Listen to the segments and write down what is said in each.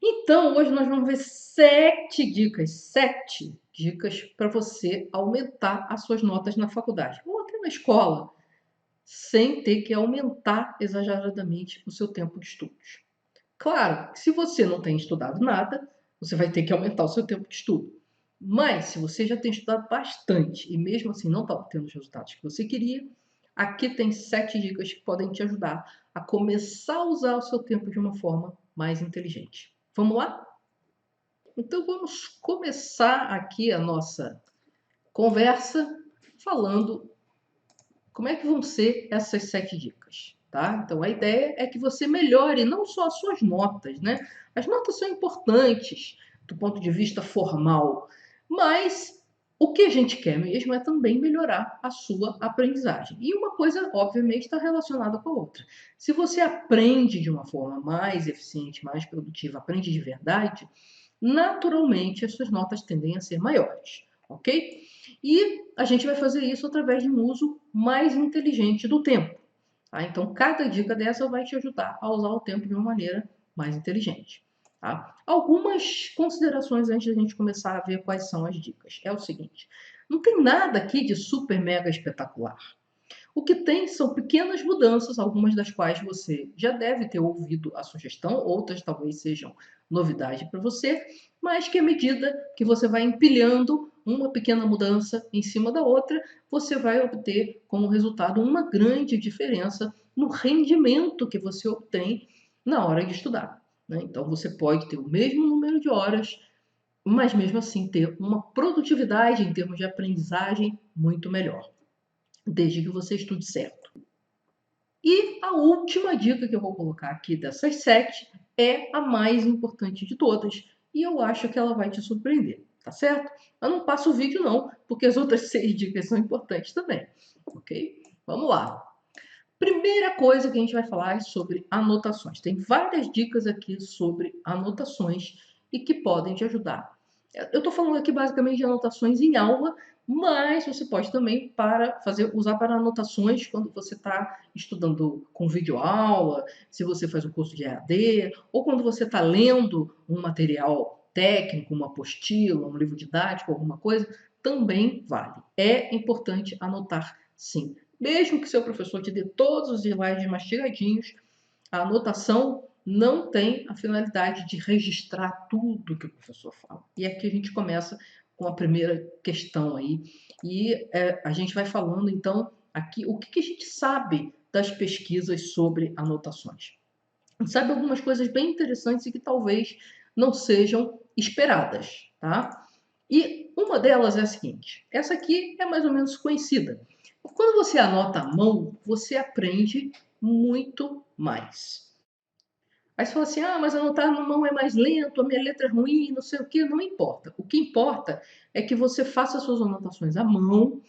Então, hoje nós vamos ver 7 dicas para você aumentar as suas notas na faculdade ou até na escola, sem ter que aumentar exageradamente o seu tempo de estudos. Claro, que se você não tem estudado nada, você vai ter que aumentar o seu tempo de estudo. Mas se você já tem estudado bastante e mesmo assim não está obtendo os resultados que você queria, aqui tem 7 dicas que podem te ajudar a começar a usar o seu tempo de uma forma mais inteligente. Vamos lá? Então vamos começar aqui a nossa conversa falando como é que vão ser essas 7 dicas, tá? Então a ideia é que você melhore não só as suas notas, né? As notas são importantes do ponto de vista formal, mas o que a gente quer mesmo é também melhorar a sua aprendizagem. E uma coisa, obviamente, está relacionada com a outra. Se você aprende de uma forma mais eficiente, mais produtiva, aprende de verdade, naturalmente as suas notas tendem a ser maiores, ok? E a gente vai fazer isso através de um uso mais inteligente do tempo. Tá? Então, cada dica dessa vai te ajudar a usar o tempo de uma maneira mais inteligente. Tá? Algumas considerações antes de a gente começar a ver quais são as dicas. É o seguinte: não tem nada aqui de super mega espetacular. O que tem são pequenas mudanças, algumas das quais você já deve ter ouvido a sugestão, outras talvez sejam novidade para você, mas que à medida que você vai empilhando uma pequena mudança em cima da outra, você vai obter como resultado uma grande diferença no rendimento que você obtém na hora de estudar. Né? Então você pode ter o mesmo número de horas, mas mesmo assim ter uma produtividade em termos de aprendizagem muito melhor, desde que você estude certo. E a última dica que eu vou colocar aqui dessas 7 é a mais importante de todas. E eu acho que ela vai te surpreender, tá certo? Eu não passo o vídeo não, porque as outras 6 dicas são importantes também, ok? Vamos lá. Primeira coisa que a gente vai falar é sobre anotações. Tem várias dicas aqui sobre anotações e que podem te ajudar. Eu estou falando aqui basicamente de anotações em aula, mas você pode também usar para anotações quando você está estudando com videoaula, se você faz um curso de EAD, ou quando você está lendo um material técnico, uma apostila, um livro didático, alguma coisa, também vale. É importante anotar, sim. Mesmo que seu professor te dê todos os slides mastigadinhos, a anotação não tem a finalidade de registrar tudo que o professor fala. E aqui a gente começa com a primeira questão aí. E a gente vai falando, então, aqui o que a gente sabe das pesquisas sobre anotações. A gente sabe algumas coisas bem interessantes e que talvez não sejam esperadas, tá? E uma delas é a seguinte: essa aqui é mais ou menos conhecida. Quando você anota à mão, você aprende muito mais. Aí você fala assim: ah, mas anotar na mão é mais lento, a minha letra é ruim, não sei o que, não importa. O que importa é que você faça suas anotações à mão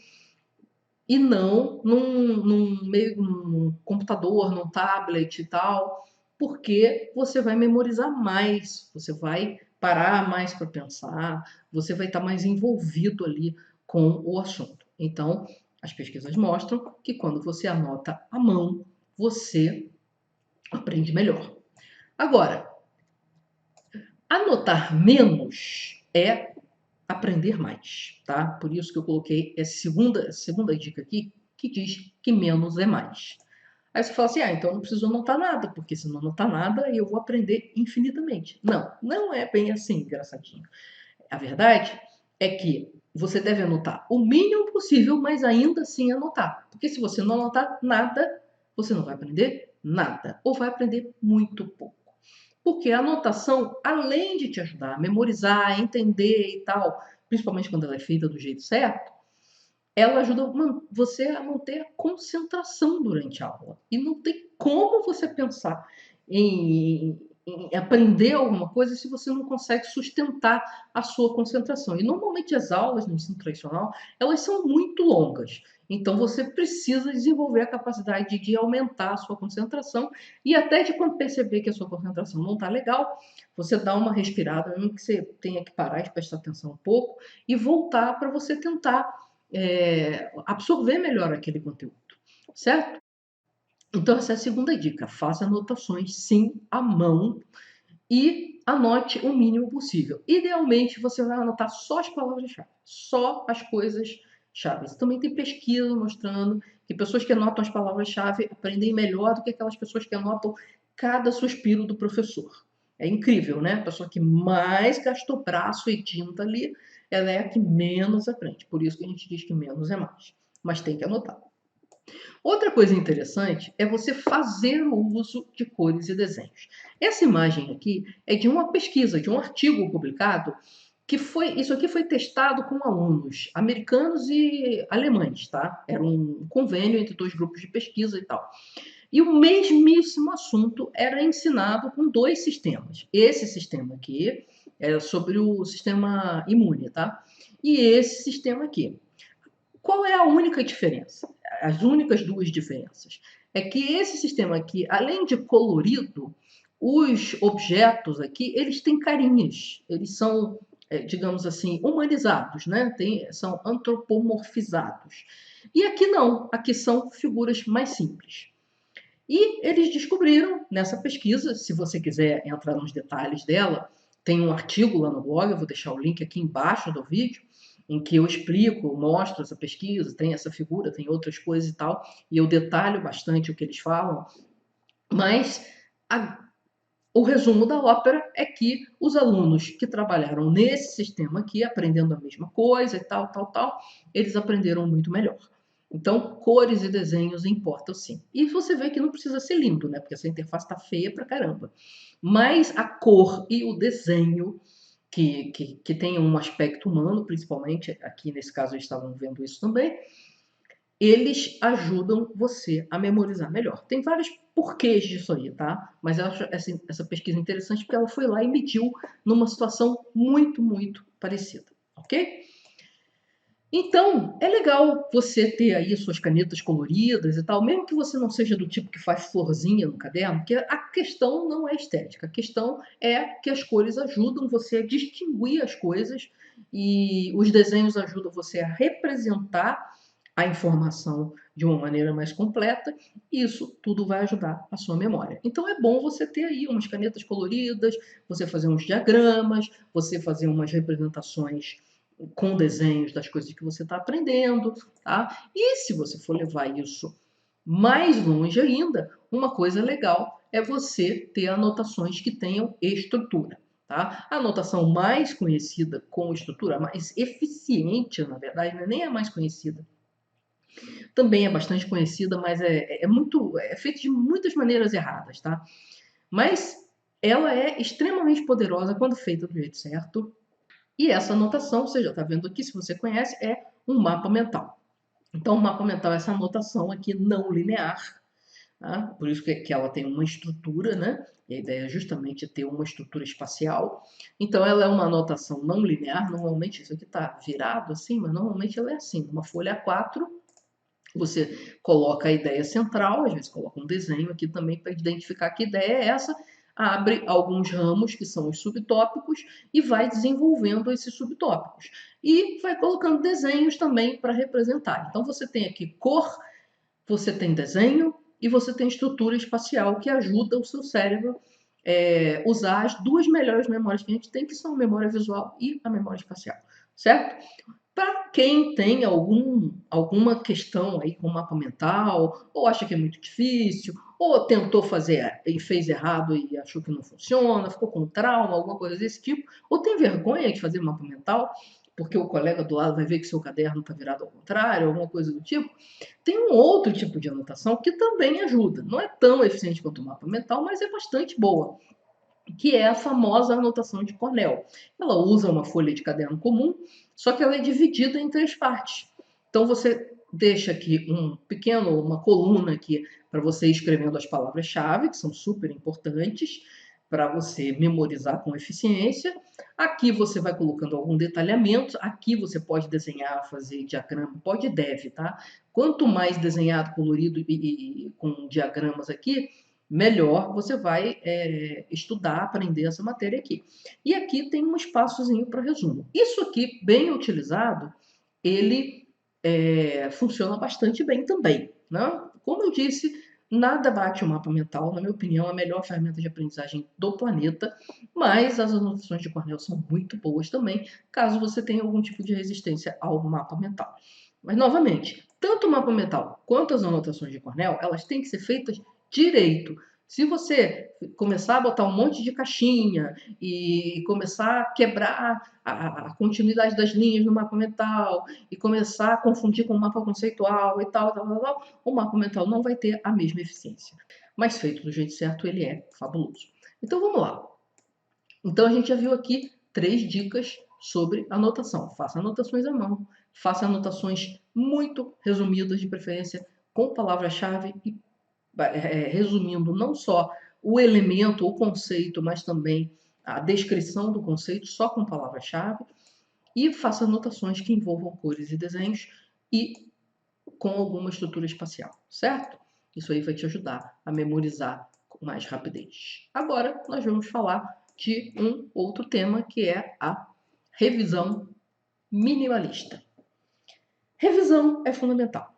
e não num computador, num tablet e tal, porque você vai memorizar mais, você vai parar mais para pensar, você vai estar mais envolvido ali com o assunto. Então, as pesquisas mostram que quando você anota à mão, você aprende melhor. Agora, anotar menos é aprender mais, tá? Por isso que eu coloquei a segunda dica aqui, que diz que menos é mais. Aí você fala assim, ah, então eu não preciso anotar nada, porque se não anotar nada, eu vou aprender infinitamente. Não, não é bem assim, engraçadinho. A verdade é que você deve anotar o mínimo possível, mas ainda assim anotar. Porque se você não anotar nada, você não vai aprender nada, ou vai aprender muito pouco. Porque a anotação, além de te ajudar a memorizar, a entender e tal, principalmente quando ela é feita do jeito certo, ela ajuda você a manter a concentração durante a aula. E não tem como você pensar em aprender alguma coisa se você não consegue sustentar a sua concentração. E normalmente as aulas no ensino tradicional, elas são muito longas. Então você precisa desenvolver a capacidade de aumentar a sua concentração e até de quando perceber que a sua concentração não está legal, você dá uma respirada, mesmo que você tenha que parar de prestar atenção um pouco e voltar para você tentar absorver melhor aquele conteúdo, certo? Então, essa é a segunda dica. Faça anotações, sim, à mão e anote o mínimo possível. Idealmente, você vai anotar só as palavras-chave, só as coisas-chave. Também tem pesquisa mostrando que pessoas que anotam as palavras-chave aprendem melhor do que aquelas pessoas que anotam cada suspiro do professor. É incrível, né? A pessoa que mais gastou braço e tinta ali, ela é a que menos aprende. Por isso que a gente diz que menos é mais. Mas tem que anotar. Outra coisa interessante é você fazer o uso de cores e desenhos. Essa imagem aqui é de uma pesquisa, de um artigo publicado, isso aqui foi testado com alunos americanos e alemães, tá? Era um convênio entre dois grupos de pesquisa e tal. E o mesmíssimo assunto era ensinado com dois sistemas. Esse sistema aqui é sobre o sistema imune, tá? E esse sistema aqui. Qual é a única diferença? As únicas duas diferenças é que esse sistema aqui, além de colorido, os objetos aqui, eles têm carinhas, eles são, digamos assim, humanizados, né? São antropomorfizados. E aqui não, aqui são figuras mais simples. E eles descobriram nessa pesquisa, se você quiser entrar nos detalhes dela, tem um artigo lá no blog, eu vou deixar o link aqui embaixo do vídeo, em que eu explico, mostro essa pesquisa, tem essa figura, tem outras coisas e tal, e eu detalho bastante o que eles falam, mas o resumo da ópera é que os alunos que trabalharam nesse sistema aqui, aprendendo a mesma coisa e tal, eles aprenderam muito melhor. Então, cores e desenhos importam sim. E você vê que não precisa ser lindo, né? Porque essa interface tá feia pra caramba. Mas a cor e o desenho, que tem um aspecto humano, principalmente, aqui nesse caso eles estavam vendo isso também, eles ajudam você a memorizar melhor. Tem vários porquês disso aí, tá? Mas eu acho essa pesquisa interessante porque ela foi lá e mediu numa situação muito, muito parecida, ok? Então, é legal você ter aí suas canetas coloridas e tal, mesmo que você não seja do tipo que faz florzinha no caderno, porque a questão não é estética, a questão é que as cores ajudam você a distinguir as coisas e os desenhos ajudam você a representar a informação de uma maneira mais completa, e isso tudo vai ajudar a sua memória. Então é bom você ter aí umas canetas coloridas, você fazer uns diagramas, você fazer umas representações com desenhos das coisas que você está aprendendo, tá? E se você for levar isso mais longe ainda, uma coisa legal é você ter anotações que tenham estrutura. Tá? A anotação mais conhecida com estrutura, mais eficiente, na verdade, não é nem a mais conhecida, também é bastante conhecida, mas é feita de muitas maneiras erradas, tá? Mas ela é extremamente poderosa quando feita do jeito certo. E essa anotação, você já está vendo aqui, se você conhece, é um mapa mental. Então, o mapa mental é essa anotação aqui não linear, tá? Por isso que ela tem uma estrutura, né? E a ideia é justamente ter uma estrutura espacial. Então, ela é uma anotação não linear. Normalmente, isso aqui está virado assim, mas normalmente ela é assim, uma folha A4. Você coloca a ideia central, às vezes coloca um desenho aqui também para identificar que ideia é essa, abre alguns ramos que são os subtópicos e vai desenvolvendo esses subtópicos. E vai colocando desenhos também para representar. Então você tem aqui cor, você tem desenho e você tem estrutura espacial que ajuda o seu cérebro usar as duas melhores memórias que a gente tem, que são a memória visual e a memória espacial, certo? Para quem tem alguma questão aí com o mapa mental, ou acha que é muito difícil, ou tentou fazer e fez errado e achou que não funciona, ficou com trauma, alguma coisa desse tipo, ou tem vergonha de fazer mapa mental, porque o colega do lado vai ver que seu caderno está virado ao contrário, alguma coisa do tipo, tem um outro tipo de anotação que também ajuda. Não é tão eficiente quanto o mapa mental, mas é bastante boa, que é a famosa anotação de Cornell. Ela usa uma folha de caderno comum, só que ela é dividida em três partes. Então você deixa aqui uma coluna aqui para você ir escrevendo as palavras-chave, que são super importantes para você memorizar com eficiência. Aqui você vai colocando algum detalhamento. Aqui você pode desenhar, fazer diagrama, pode e deve, tá? Quanto mais desenhado, colorido e com diagramas aqui, melhor você vai estudar, aprender essa matéria aqui. E aqui tem um espaçozinho para resumo. Isso aqui, bem utilizado, ele funciona bastante bem também, né? Como eu disse, Nada bate o mapa mental, na minha opinião, a melhor ferramenta de aprendizagem do planeta, mas as anotações de Cornell são muito boas também, caso você tenha algum tipo de resistência ao mapa mental. Mas, novamente, tanto o mapa mental quanto as anotações de Cornell, elas têm que ser feitas direito. Se você começar a botar um monte de caixinha e começar a quebrar a continuidade das linhas no mapa mental e começar a confundir com o mapa conceitual e tal, o mapa mental não vai ter a mesma eficiência. Mas feito do jeito certo, ele é fabuloso. Então vamos lá. Então a gente já viu aqui 3 dicas sobre anotação. Faça anotações à mão, faça anotações muito resumidas, de preferência com palavra-chave e resumindo não só o elemento, o conceito, mas também a descrição do conceito só com palavra-chave. E faça anotações que envolvam cores e desenhos e com alguma estrutura espacial, certo? Isso aí vai te ajudar a memorizar com mais rapidez. Agora nós vamos falar de um outro tema que é a revisão minimalista. Revisão é fundamental.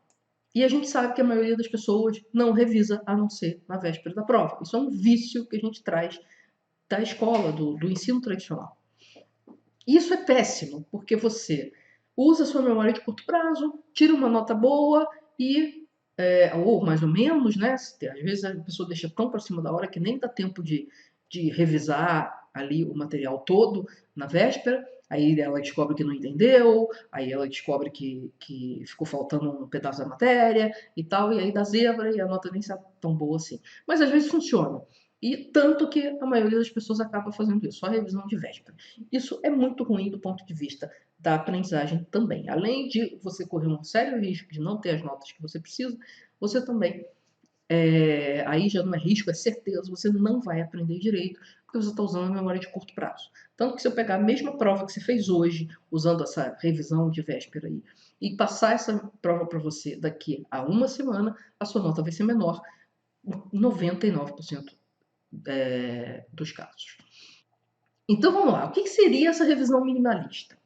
E a gente sabe que a maioria das pessoas não revisa a não ser na véspera da prova. Isso é um vício que a gente traz da escola, do ensino tradicional. Isso é péssimo, porque você usa a sua memória de curto prazo, tira uma nota boa e, ou mais ou menos, né? Às vezes a pessoa deixa tão para cima da hora que nem dá tempo de revisar ali o material todo na véspera. Aí ela descobre que não entendeu, aí ela descobre que ficou faltando um pedaço da matéria e tal, e aí dá zebra e a nota nem está tão boa assim. Mas às vezes funciona. E tanto que a maioria das pessoas acaba fazendo isso, só revisão de véspera. Isso é muito ruim do ponto de vista da aprendizagem também. Além de você correr um sério risco de não ter as notas que você precisa, você também, aí já não é risco, é certeza, você não vai aprender direito, porque você está usando a memória de curto prazo. Tanto que se eu pegar a mesma prova que você fez hoje, usando essa revisão de véspera aí, e passar essa prova para você daqui a uma semana, a sua nota vai ser menor, 99% dos casos. Então vamos lá, o que seria essa revisão minimalista?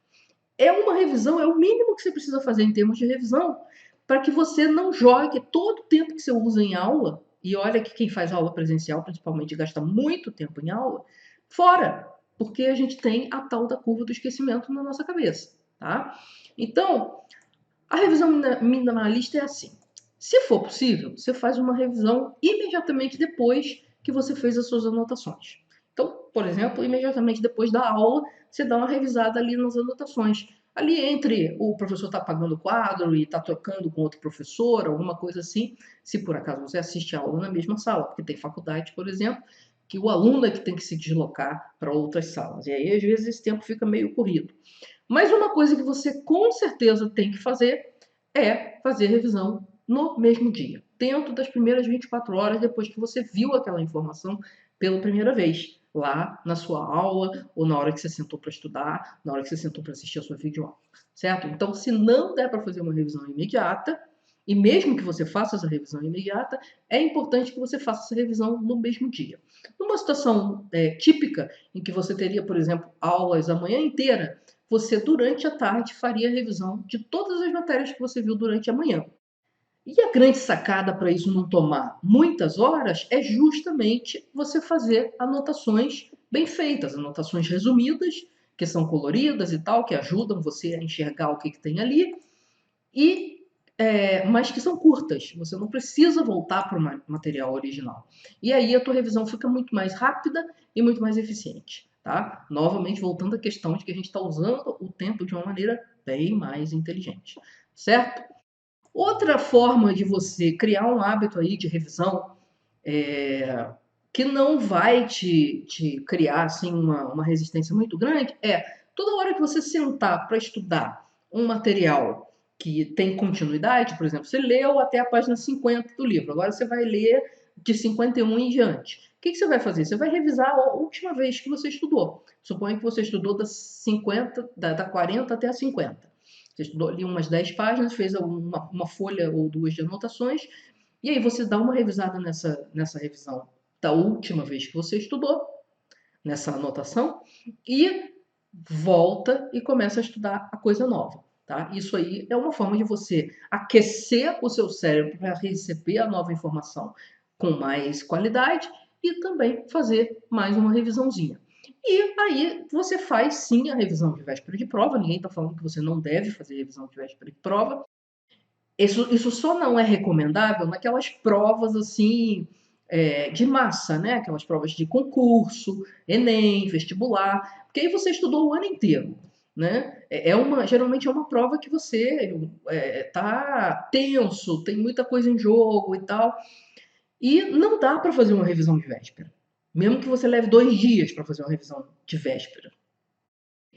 É uma revisão, é o mínimo que você precisa fazer em termos de revisão para que você não jogue todo o tempo que você usa em aula, e olha que quem faz aula presencial, principalmente, gasta muito tempo em aula, fora, porque a gente tem a tal da curva do esquecimento na nossa cabeça, tá? Então, a revisão minimalista é assim. Se for possível, você faz uma revisão imediatamente depois que você fez as suas anotações. Então, por exemplo, imediatamente depois da aula, você dá uma revisada ali nas anotações. Ali entre o professor está apagando o quadro e está trocando com outro professor, alguma coisa assim, se por acaso você assiste a aula na mesma sala, porque tem faculdade, por exemplo, que o aluno é que tem que se deslocar para outras salas. E aí, às vezes, esse tempo fica meio corrido. Mas uma coisa que você com certeza tem que fazer é fazer revisão no mesmo dia, dentro das primeiras 24 horas depois que você viu aquela informação pela primeira vez, lá na sua aula ou na hora que você sentou para estudar, na hora que você sentou para assistir a sua videoaula, certo? Então, se não der para fazer uma revisão imediata, e mesmo que você faça essa revisão imediata, é importante que você faça essa revisão no mesmo dia. Numa situação típica, em que você teria, por exemplo, aulas a manhã inteira, você durante a tarde faria a revisão de todas as matérias que você viu durante a manhã. E a grande sacada para isso não tomar muitas horas é justamente você fazer anotações bem feitas, anotações resumidas, que são coloridas e tal, que ajudam você a enxergar o que tem ali, e mas que são curtas. Você não precisa voltar para o material original. E aí a tua revisão fica muito mais rápida e muito mais eficiente. Tá? Novamente, voltando à questão de que a gente está usando o tempo de uma maneira bem mais inteligente. Certo? Outra forma de você criar um hábito aí de revisão que não vai te criar assim, uma resistência muito grande é toda hora que você sentar para estudar um material que tem continuidade, por exemplo, você leu até a página 50 do livro, agora você vai ler de 51 em diante. O que você vai fazer? Você vai revisar a última vez que você estudou. Suponha que você estudou da 40 até a 50. Você estudou ali umas 10 páginas, fez uma folha ou duas de anotações, e aí você dá uma revisada nessa revisão da última vez que você estudou, nessa anotação, e volta e começa a estudar a coisa nova. Tá? Isso aí é uma forma de você aquecer o seu cérebro para receber a nova informação com mais qualidade e também fazer mais uma revisãozinha. E aí você faz sim a revisão de véspera de prova, ninguém está falando que você não deve fazer revisão de véspera de prova. Isso só não é recomendável naquelas provas assim de massa, né? Aquelas provas de concurso, Enem, vestibular, porque aí você estudou o ano inteiro. Né? Geralmente é uma prova que você tá tenso, tem muita coisa em jogo e tal. E não dá para fazer uma revisão de véspera. Mesmo que você leve 2 dias para fazer uma revisão de véspera.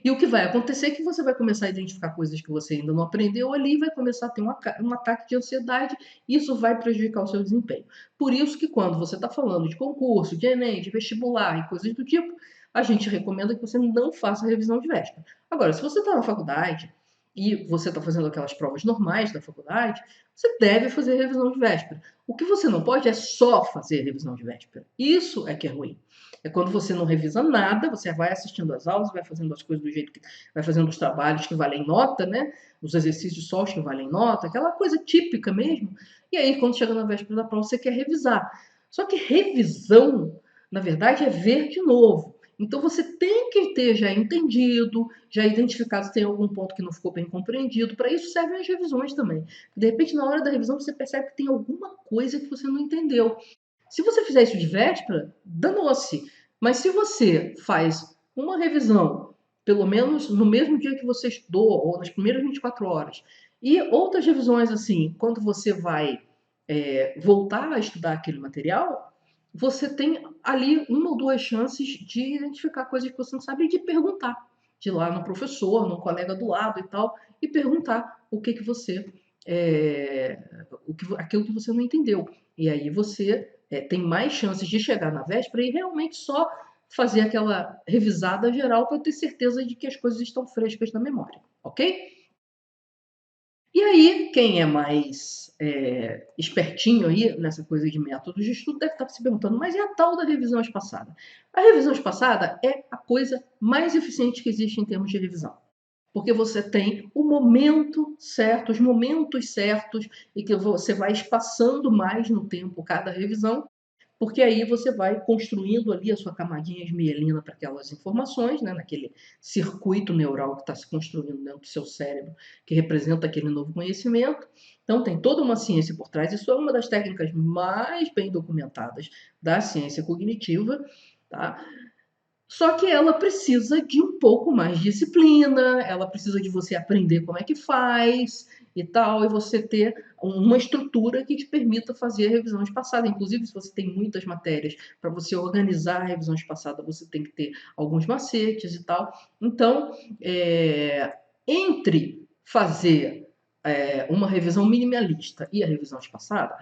E o que vai acontecer é que você vai começar a identificar coisas que você ainda não aprendeu ali e vai começar a ter um ataque de ansiedade e isso vai prejudicar o seu desempenho. Por isso que quando você está falando de concurso, de Enem, de vestibular e coisas do tipo, a gente recomenda que você não faça revisão de véspera. Agora, se você está na faculdade e você está fazendo aquelas provas normais da faculdade, você deve fazer revisão de véspera. O que você não pode é só fazer revisão de véspera. Isso é que é ruim. É quando você não revisa nada, você vai assistindo às aulas, vai fazendo as coisas do jeito que vai fazendo os trabalhos que valem nota, né? Os exercícios sós que valem nota, aquela coisa típica mesmo. E aí, quando chega na véspera da prova, você quer revisar. Só que revisão, na verdade, é ver de novo. Então você tem que ter já entendido, já identificado se tem algum ponto que não ficou bem compreendido. Para isso servem as revisões também. De repente, na hora da revisão, você percebe que tem alguma coisa que você não entendeu. Se você fizer isso de véspera, danou-se. Mas se você faz uma revisão, pelo menos no mesmo dia que você estudou, ou nas primeiras 24 horas, e outras revisões assim, quando você vai voltar a estudar aquele material, você tem ali uma ou duas chances de identificar coisas que você não sabe e de perguntar. De ir lá no professor, no colega do lado e tal, e perguntar o que você. Aquilo que você não entendeu. E aí você tem mais chances de chegar na véspera e realmente só fazer aquela revisada geral para ter certeza de que as coisas estão frescas na memória, ok? E aí, quem é mais espertinho aí nessa coisa de métodos de estudo deve estar se perguntando, mas e a tal da revisão espaçada? A revisão espaçada é a coisa mais eficiente que existe em termos de revisão. Porque você tem o momento certo, os momentos certos, e que você vai espaçando mais no tempo cada revisão, porque aí você vai construindo ali a sua camadinha de mielina para aquelas informações, né, naquele circuito neural que está se construindo dentro do seu cérebro, que representa aquele novo conhecimento. Então, tem toda uma ciência por trás. Isso é uma das técnicas mais bem documentadas da ciência cognitiva, tá? Só que ela precisa de um pouco mais de disciplina, ela precisa de você aprender como é que faz e tal, e você ter uma estrutura que te permita fazer a revisão espaçada. Inclusive, se você tem muitas matérias, para você organizar a revisão espaçada, você tem que ter alguns macetes e tal. Então, entre fazer uma revisão minimalista e a revisão espaçada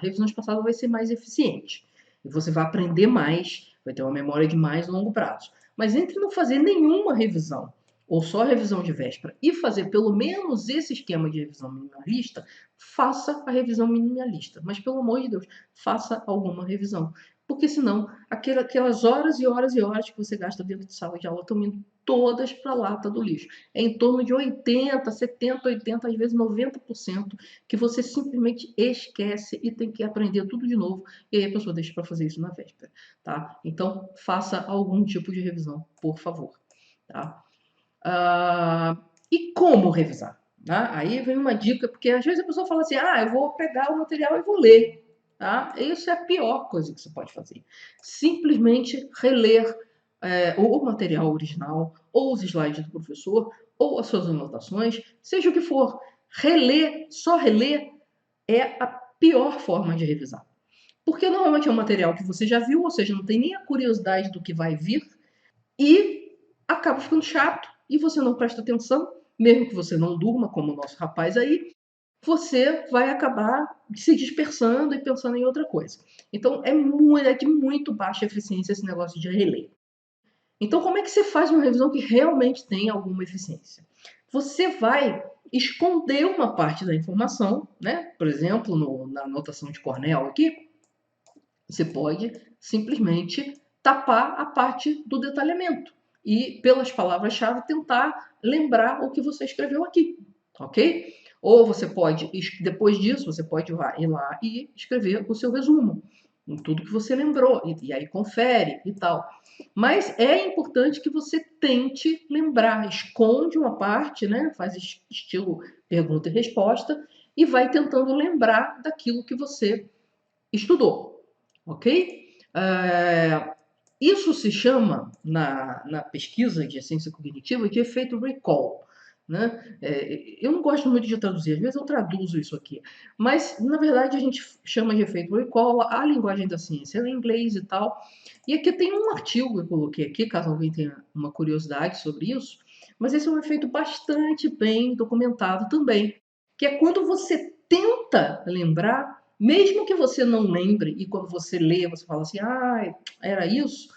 vai ser mais eficiente. E você vai aprender mais, vai ter uma memória de mais longo prazo. Mas entre não fazer nenhuma revisão, ou só revisão de véspera, e fazer pelo menos esse esquema de revisão minimalista, faça a revisão minimalista. Mas, pelo amor de Deus, faça alguma revisão. Porque senão, aquelas horas e horas e horas que você gasta dentro de sala de aula estão indo todas para a lata do lixo. É em torno de 80, 70, 80, às vezes 90% que você simplesmente esquece e tem que aprender tudo de novo. E aí a pessoa deixa para fazer isso na véspera. Tá? Então, faça algum tipo de revisão, por favor. Tá? E como revisar? Tá? Aí vem uma dica, porque às vezes a pessoa fala assim, eu vou pegar o material e vou ler. Tá? Isso é a pior coisa que você pode fazer. Simplesmente reler o material original, ou os slides do professor, ou as suas anotações, seja o que for. Reler, só reler, é a pior forma de revisar. Porque normalmente é um material que você já viu, ou seja, não tem nem a curiosidade do que vai vir, e acaba ficando chato, e você não presta atenção, mesmo que você não durma, como o nosso rapaz aí, você vai acabar se dispersando e pensando em outra coisa. Então, é de muito baixa eficiência esse negócio de reler. Então, como é que você faz uma revisão que realmente tem alguma eficiência? Você vai esconder uma parte da informação, né? Por exemplo, na anotação de Cornell aqui, você pode simplesmente tapar a parte do detalhamento e, pelas palavras-chave, tentar lembrar o que você escreveu aqui, ok? Ou você pode, depois disso, você pode ir lá e escrever o seu resumo, em tudo que você lembrou, e aí confere e tal. Mas é importante que você tente lembrar, esconde uma parte, né? Faz estilo pergunta e resposta, e vai tentando lembrar daquilo que você estudou, ok? Isso se chama, na pesquisa de ciência cognitiva, de efeito recall. Né? Eu não gosto muito de traduzir, às vezes eu traduzo isso aqui, mas na verdade a gente chama de efeito recall a linguagem da ciência, é em inglês e tal. E aqui tem um artigo que eu coloquei aqui, caso alguém tenha uma curiosidade sobre isso, mas esse é um efeito bastante bem documentado também, que é quando você tenta lembrar, mesmo que você não lembre, e quando você lê, você fala assim, ah, era isso,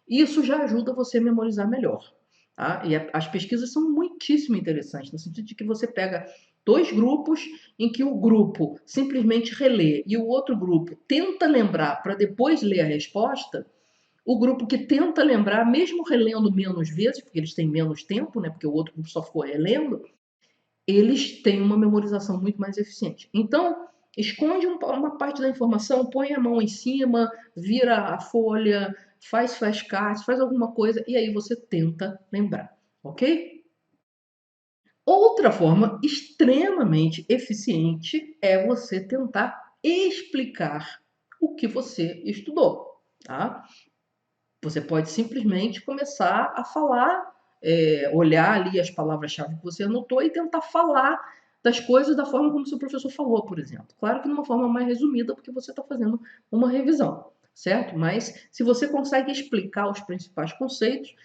isso já ajuda você a memorizar melhor. Tá? E as pesquisas são muitíssimo interessantes, no sentido de que você pega dois grupos em que o grupo simplesmente relê e o outro grupo tenta lembrar para depois ler a resposta. O grupo que tenta lembrar, mesmo relendo menos vezes, porque eles têm menos tempo, né, porque o outro grupo só ficou relendo, eles têm uma memorização muito mais eficiente. Então, esconde uma parte da informação, põe a mão em cima, vira a folha, faz flashcards, faz alguma coisa e aí você tenta lembrar, ok? Outra forma extremamente eficiente é você tentar explicar o que você estudou, tá? Você pode simplesmente começar a falar, olhar ali as palavras-chave que você anotou e tentar falar das coisas da forma como seu professor falou, por exemplo. Claro que de uma forma mais resumida, porque você está fazendo uma revisão, certo? Mas se você consegue explicar os principais conceitos,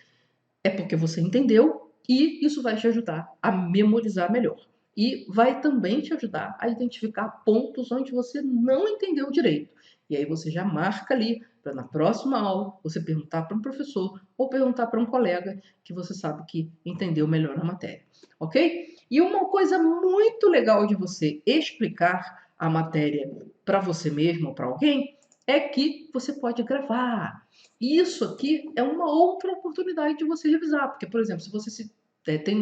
é porque você entendeu e isso vai te ajudar a memorizar melhor. E vai também te ajudar a identificar pontos onde você não entendeu direito. E aí você já marca ali para na próxima aula você perguntar para um professor ou perguntar para um colega que você sabe que entendeu melhor a matéria, ok? E uma coisa muito legal de você explicar a matéria para você mesmo ou para alguém é que você pode gravar. E isso aqui é uma outra oportunidade de você revisar, porque, por exemplo, se você tem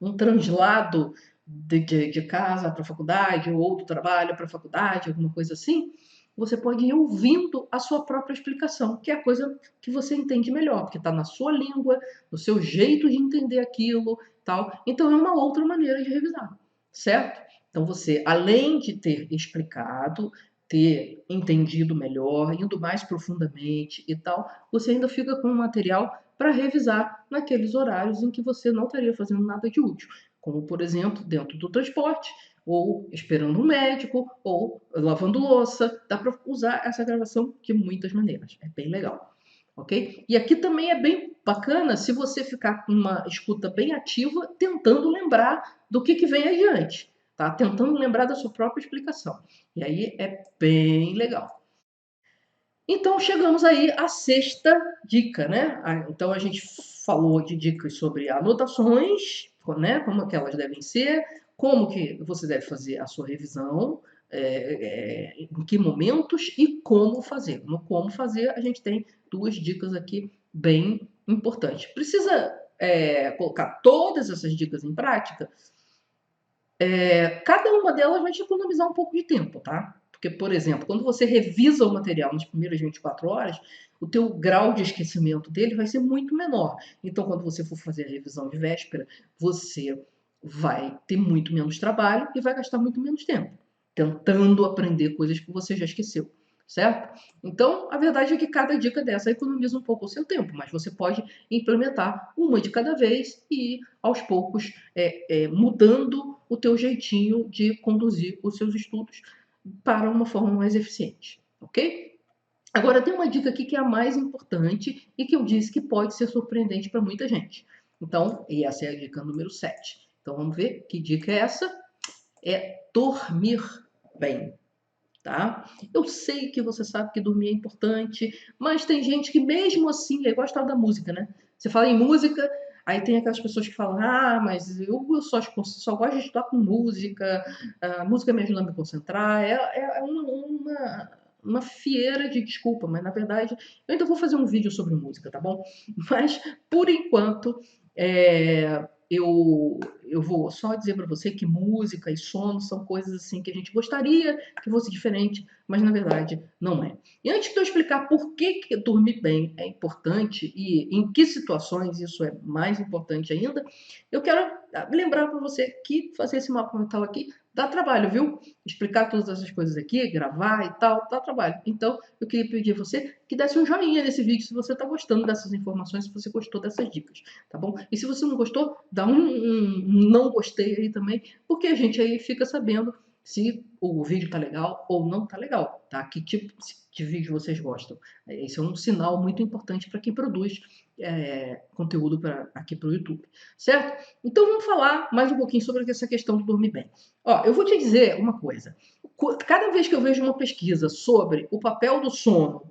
um translado de casa para a faculdade ou do trabalho para a faculdade, alguma coisa assim, você pode ir ouvindo a sua própria explicação, que é a coisa que você entende melhor, porque está na sua língua, no seu jeito de entender aquilo, tal. Então é uma outra maneira de revisar, certo? Então você, além de ter explicado, ter entendido melhor, indo mais profundamente e tal, você ainda fica com um material para revisar naqueles horários em que você não estaria fazendo nada de útil, como por exemplo dentro do transporte, ou esperando um médico, ou lavando louça. Dá para usar essa gravação de muitas maneiras. É bem legal. Ok? E aqui também é bem bacana se você ficar com uma escuta bem ativa, tentando lembrar do que vem adiante, tá? Tentando lembrar da sua própria explicação. E aí é bem legal. Então chegamos aí à sexta dica, né? Então a gente falou de dicas sobre anotações, né? Como que elas devem ser, como que você deve fazer a sua revisão, em que momentos e como fazer. No como fazer, a gente tem duas dicas aqui bem importantes. Precisa colocar todas essas dicas em prática? Cada uma delas vai te economizar um pouco de tempo, tá? Porque, por exemplo, quando você revisa o material nas primeiras 24 horas, o teu grau de esquecimento dele vai ser muito menor. Então, quando você for fazer a revisão de véspera, você vai ter muito menos trabalho e vai gastar muito menos tempo tentando aprender coisas que você já esqueceu, certo? Então, a verdade é que cada dica dessa economiza um pouco o seu tempo, mas você pode implementar uma de cada vez e ir aos poucos mudando o teu jeitinho de conduzir os seus estudos para uma forma mais eficiente, ok? Agora, tem uma dica aqui que é a mais importante e que eu disse que pode ser surpreendente para muita gente. Então, e essa é a dica número 7. Então, vamos ver que dica é essa? É dormir bem, tá? Eu sei que você sabe que dormir é importante, mas tem gente que mesmo assim, é igual a história da música, né? Você fala em música, aí tem aquelas pessoas que falam, ah, mas eu só gosto de estudar com música, a música me ajuda a me concentrar, é uma fieira de desculpa, mas na verdade eu ainda vou fazer um vídeo sobre música, tá bom? Mas por enquanto eu vou só dizer para você que música e sono são coisas assim que a gente gostaria que fosse diferente, mas na verdade não é. E antes de eu explicar por que dormir bem é importante e em que situações isso é mais importante ainda, eu quero lembrar para você que fazer esse mapa mental aqui dá trabalho, viu? Explicar todas essas coisas aqui, gravar e tal, dá trabalho. Então, eu queria pedir a você que desse um joinha nesse vídeo se você está gostando dessas informações, se você gostou dessas dicas, tá bom? E se você não gostou, dá um não gostei aí também, porque a gente aí fica sabendo se o vídeo tá legal ou não tá legal, tá? Que tipo de vídeo vocês gostam. Esse é um sinal muito importante para quem produz conteúdo aqui para o YouTube, certo? Então vamos falar mais um pouquinho sobre essa questão do dormir bem. Ó, eu vou te dizer uma coisa. Cada vez que eu vejo uma pesquisa sobre o papel do sono,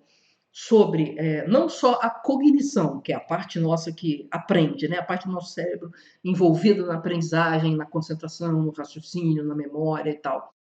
sobre não só a cognição, que é a parte nossa que aprende, né? A parte do nosso cérebro envolvida na aprendizagem, na concentração, no raciocínio, na memória e tal.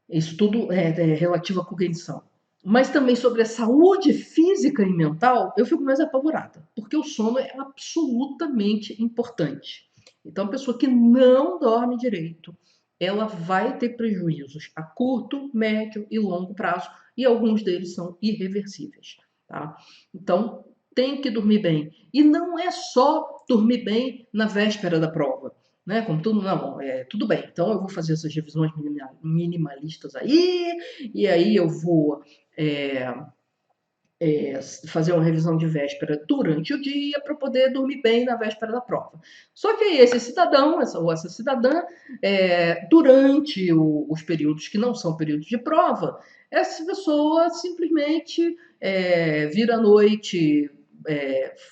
Isso tudo é relativo à cognição. Mas também sobre a saúde física e mental, eu fico mais apavorada, porque o sono é absolutamente importante. Então, a pessoa que não dorme direito, ela vai ter prejuízos a curto, médio e longo prazo, e alguns deles são irreversíveis, tá? Então, tem que dormir bem. E não é só dormir bem na véspera da prova, né? Como tudo, não, tudo bem. Então eu vou fazer essas revisões minimalistas aí, e aí eu vou é, fazer uma revisão de véspera durante o dia para poder dormir bem na véspera da prova. Só que esse cidadão, ou essa cidadã, durante os períodos que não são períodos de prova, essa pessoa simplesmente vira à noite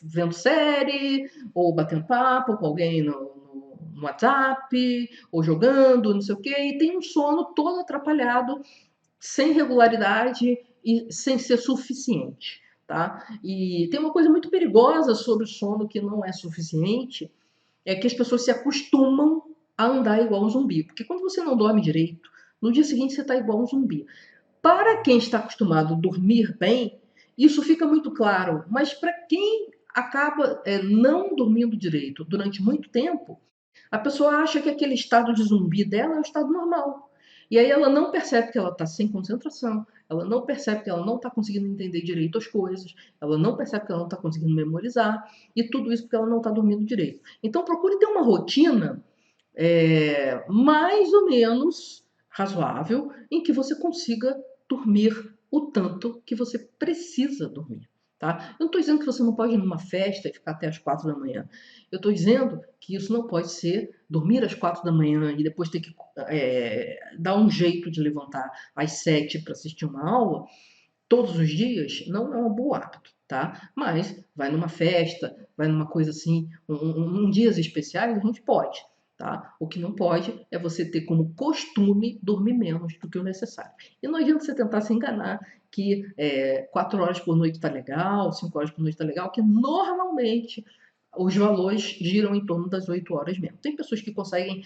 vendo série, ou batendo papo com alguém no WhatsApp, ou jogando, não sei o quê, e tem um sono todo atrapalhado, sem regularidade e sem ser suficiente, tá? E tem uma coisa muito perigosa sobre o sono que não é suficiente, é que as pessoas se acostumam a andar igual um zumbi, porque quando você não dorme direito, no dia seguinte você está igual um zumbi. Para quem está acostumado a dormir bem, isso fica muito claro, mas para quem acaba não dormindo direito durante muito tempo, a pessoa acha que aquele estado de zumbi dela é o estado normal. E aí ela não percebe que ela está sem concentração, ela não percebe que ela não está conseguindo entender direito as coisas, ela não percebe que ela não está conseguindo memorizar, e tudo isso porque ela não está dormindo direito. Então procure ter uma rotina mais ou menos razoável em que você consiga dormir o tanto que você precisa dormir. Tá? Eu não estou dizendo que você não pode ir numa festa e ficar até as 4 da manhã. Eu estou dizendo que isso não pode ser dormir às 4 da manhã e depois ter que dar um jeito de levantar às 7 para assistir uma aula todos os dias. Não é um bom hábito, tá? Mas vai numa festa, vai numa coisa assim, dias especiais, a gente pode. Tá? O que não pode é você ter como costume dormir menos do que o necessário. E não adianta você tentar se enganar que 4 horas por noite está legal, 5 horas por noite está legal, que normalmente os valores giram em torno das 8 horas mesmo. Tem pessoas que conseguem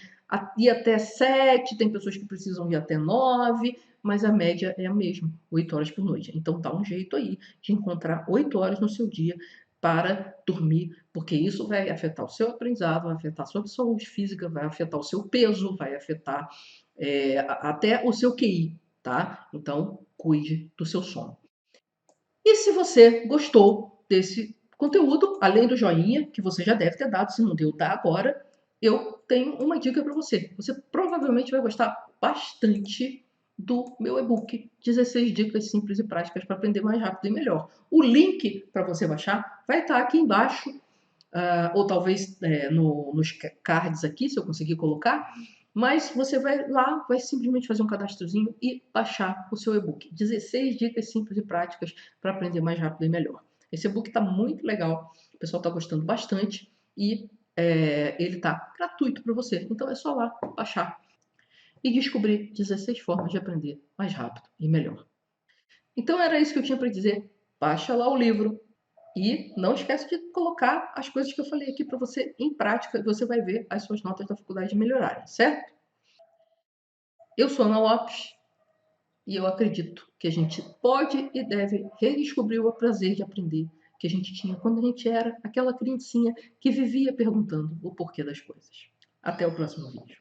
ir até 7, tem pessoas que precisam ir até 9, mas a média é a mesma, 8 horas por noite. Então dá um jeito aí de encontrar 8 horas no seu dia para dormir, porque isso vai afetar o seu aprendizado, vai afetar a sua saúde física, vai afetar o seu peso, vai afetar até o seu QI, tá? Então, cuide do seu sono. E se você gostou desse conteúdo, além do joinha, que você já deve ter dado, se não deu, dá agora, eu tenho uma dica para você. Você provavelmente vai gostar bastante do meu e-book 16 dicas simples e práticas para aprender mais rápido e melhor. O link para você baixar vai estar aqui embaixo, ou talvez nos cards aqui, se eu conseguir colocar. Mas você vai lá, vai simplesmente fazer um cadastrozinho e baixar o seu e-book. 16 dicas simples e práticas para aprender mais rápido e melhor. Esse e-book está muito legal, o pessoal está gostando bastante e ele está gratuito para você. Então é só lá baixar e descobrir 16 formas de aprender mais rápido e melhor. Então era isso que eu tinha para dizer. Baixa lá o livro e não esquece de colocar as coisas que eu falei aqui para você em prática e você vai ver as suas notas da faculdade melhorarem, certo? Eu sou Ana Lopes e eu acredito que a gente pode e deve redescobrir o prazer de aprender que a gente tinha quando a gente era aquela criancinha que vivia perguntando o porquê das coisas. Até o próximo vídeo.